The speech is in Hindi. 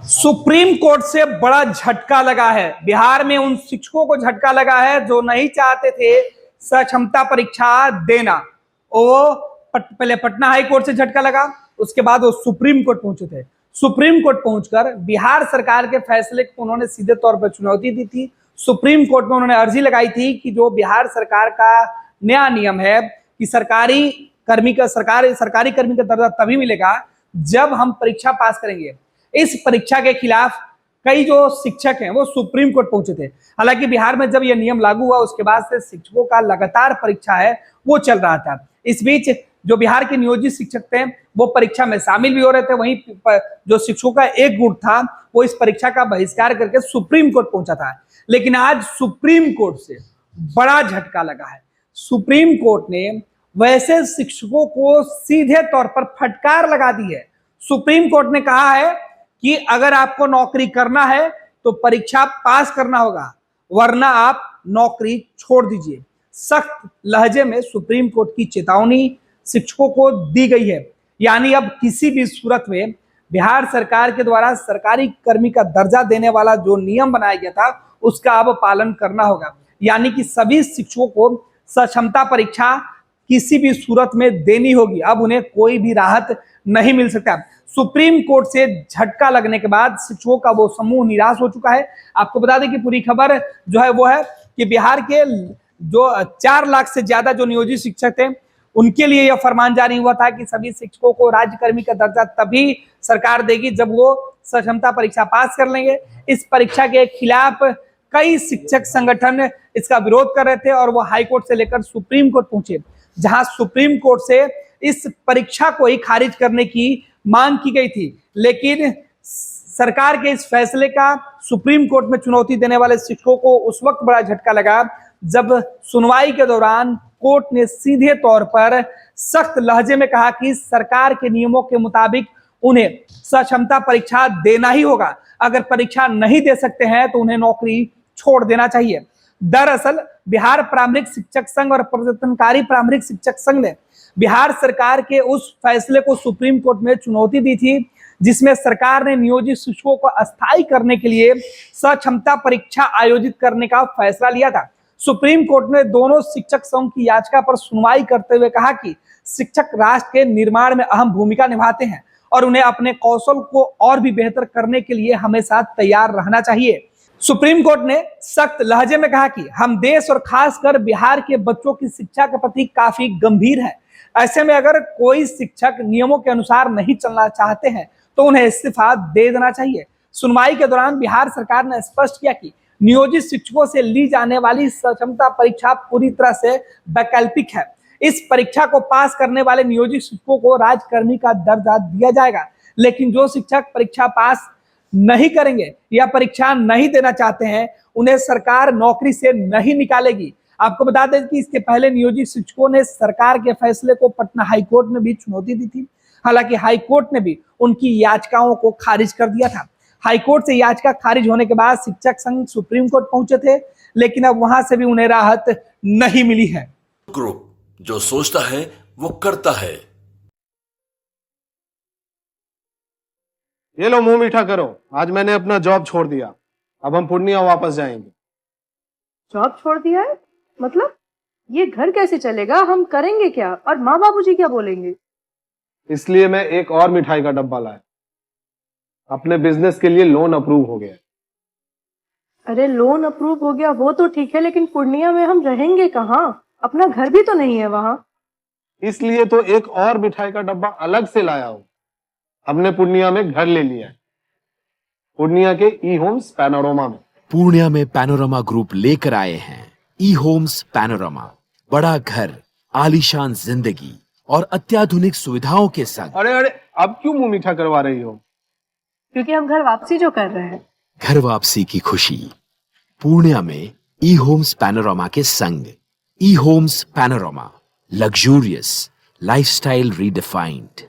सुप्रीम कोर्ट से बड़ा झटका लगा है। बिहार में उन शिक्षकों को झटका लगा है जो नहीं चाहते थे सक्षमता परीक्षा देना। वो पहले पटना हाई कोर्ट से झटका लगा, उसके बाद वो सुप्रीम कोर्ट पहुंचे थे। सुप्रीम कोर्ट पहुंचकर बिहार सरकार के फैसले को उन्होंने सीधे तौर पर चुनौती दी थी। सुप्रीम कोर्ट में उन्होंने अर्जी लगाई थी कि जो बिहार सरकार का नया नियम है कि सरकारी कर्मी का दर्जा तभी मिलेगा जब हम परीक्षा पास करेंगे। इस परीक्षा के खिलाफ कई जो शिक्षक हैं वो सुप्रीम कोर्ट पहुंचे थे। हालांकि बिहार में जब यह नियम लागू हुआ उसके बाद से शिक्षकों का लगातार परीक्षा है वो चल रहा था। इस बीच जो बिहार के नियोजित शिक्षक थे वो परीक्षा में शामिल भी हो रहे थे। वहीं जो शिक्षकों का एक गुट था वो इस परीक्षा का बहिष्कार करके सुप्रीम कोर्ट पहुंचा था। लेकिन आज सुप्रीम कोर्ट से बड़ा झटका लगा है। सुप्रीम कोर्ट ने वैसे शिक्षकों को सीधे तौर पर फटकार लगा दी है। सुप्रीम कोर्ट ने कहा है कि अगर आपको नौकरी करना है तो परीक्षा पास करना होगा, वरना आप नौकरी छोड़ दीजिए। सख्त लहजे में सुप्रीम कोर्ट की चेतावनी शिक्षकों को दी गई है। यानी अब किसी भी सूरत में बिहार सरकार के द्वारा सरकारी कर्मी का दर्जा देने वाला जो नियम बनाया गया था उसका अब पालन करना होगा। यानी कि सभी शिक्षकों को सक्षमता परीक्षा किसी भी सूरत में देनी होगी। अब उन्हें कोई भी राहत नहीं मिल सकता। सुप्रीम कोर्ट से झटका लगने के बाद शिक्षकों का वो समूह निराश हो चुका है। आपको बता दें कि पूरी खबर जो है वो है कि बिहार के जो 4 लाख से ज्यादा जो नियोजित शिक्षक थे उनके लिए यह फरमान जारी हुआ था कि सभी शिक्षकों को राज्यकर्मी का दर्जा तभी सरकार देगी जब वो सक्षमता परीक्षा पास कर लेंगे। इस परीक्षा के खिलाफ कई शिक्षक संगठन इसका विरोध कर रहे थे और वो हाईकोर्ट से लेकर सुप्रीम कोर्ट पहुंचे, जहां सुप्रीम कोर्ट से इस परीक्षा को ही खारिज करने की मांग की गई थी। लेकिन सरकार के इस फैसले का सुप्रीम कोर्ट में चुनौती देने वाले शिक्षकों को उस वक्त बड़ा झटका लगा जब सुनवाई के दौरान कोर्ट ने सीधे तौर पर सख्त लहजे में कहा कि सरकार के नियमों के मुताबिक उन्हें सक्षमता परीक्षा देना ही होगा। अगर परीक्षा नहीं दे सकते हैं तो उन्हें नौकरी छोड़ देना चाहिए। दरअसल बिहार प्राथमिक शिक्षक संघ और प्रदर्शनकारी प्राथमिक शिक्षक संघ ने बिहार सरकार के उस फैसले को सुप्रीम कोर्ट में चुनौती दी थी जिसमें सरकार ने नियोजित शिक्षकों को अस्थायी करने के लिए सक्षमता परीक्षा आयोजित करने का फैसला लिया था। सुप्रीम कोर्ट ने दोनों शिक्षक संघ की याचिका पर सुनवाई करते हुए कहा कि शिक्षक राष्ट्र के निर्माण में अहम भूमिका निभाते हैं और उन्हें अपने कौशल को और भी बेहतर करने के लिए हमेशा तैयार रहना चाहिए। सुप्रीम कोर्ट ने सख्त लहजे में कहा कि हम देश और खासकर बिहार के बच्चों की शिक्षा के प्रति काफी गंभीर हैं। ऐसे में अगर कोई शिक्षक नियमों के अनुसार नहीं चलना चाहते हैं तो उन्हें इस्तीफा दे देना चाहिए। सुनवाई के दौरान बिहार सरकार ने स्पष्ट किया कि नियोजित शिक्षकों से ली जाने वाली सक्षमता परीक्षा पूरी तरह से वैकल्पिक है। इस परीक्षा को पास करने वाले नियोजित शिक्षकों को राज्यकर्मी का दर्जा दिया जाएगा। लेकिन जो शिक्षक परीक्षा पास नहीं करेंगे या परीक्षा नहीं देना चाहते हैं उन्हें सरकार नौकरी से नहीं निकालेगी। आपको बता दें कि इसके पहले नियोजित शिक्षकों ने सरकार के फैसले को पटना हाईकोर्ट में भी चुनौती दी थी। हालांकि हाईकोर्ट ने भी उनकी याचिकाओं को खारिज कर दिया था। हाईकोर्ट से याचिका खारिज होने के बाद शिक्षक संघ सुप्रीम कोर्ट पहुंचे थे, लेकिन अब वहां से भी उन्हें राहत नहीं मिली है। ग्रुप जो सोचता है वो करता है। ये लो मुंह मीठा करो, आज मैंने अपना जॉब छोड़ दिया। अब हम पूर्णिया वापस जाएंगे। जॉब छोड़ दिया है? मतलब ये घर कैसे चलेगा? हम करेंगे क्या? और माँ बाबूजी क्या बोलेंगे? इसलिए मैं एक और मिठाई का डब्बा लाया। अपने बिजनेस के लिए लोन अप्रूव हो गया। अरे लोन अप्रूव हो गया वो तो ठीक है, लेकिन पूर्णिया में हम रहेंगे कहाँ? अपना घर भी तो नहीं है वहां। इसलिए तो एक और मिठाई का डब्बा अलग से लाया हूं। हमने पूर्णिया में घर ले लिया है, पूर्णिया के ई होम्स पैनोरमा में। पूर्णिया में पैनोरमा ग्रुप लेकर आए हैं ई होम्स पैनोरमा। बड़ा घर, आलीशान जिंदगी और अत्याधुनिक सुविधाओं के संग। अरे अब क्यों मुंह मीठा करवा रही हो? क्योंकि हम घर वापसी जो कर रहे हैं। घर वापसी की खुशी पूर्णिया में ई होम्स पैनोरमा के संग। E Homes Panorama, luxurious lifestyle redefined.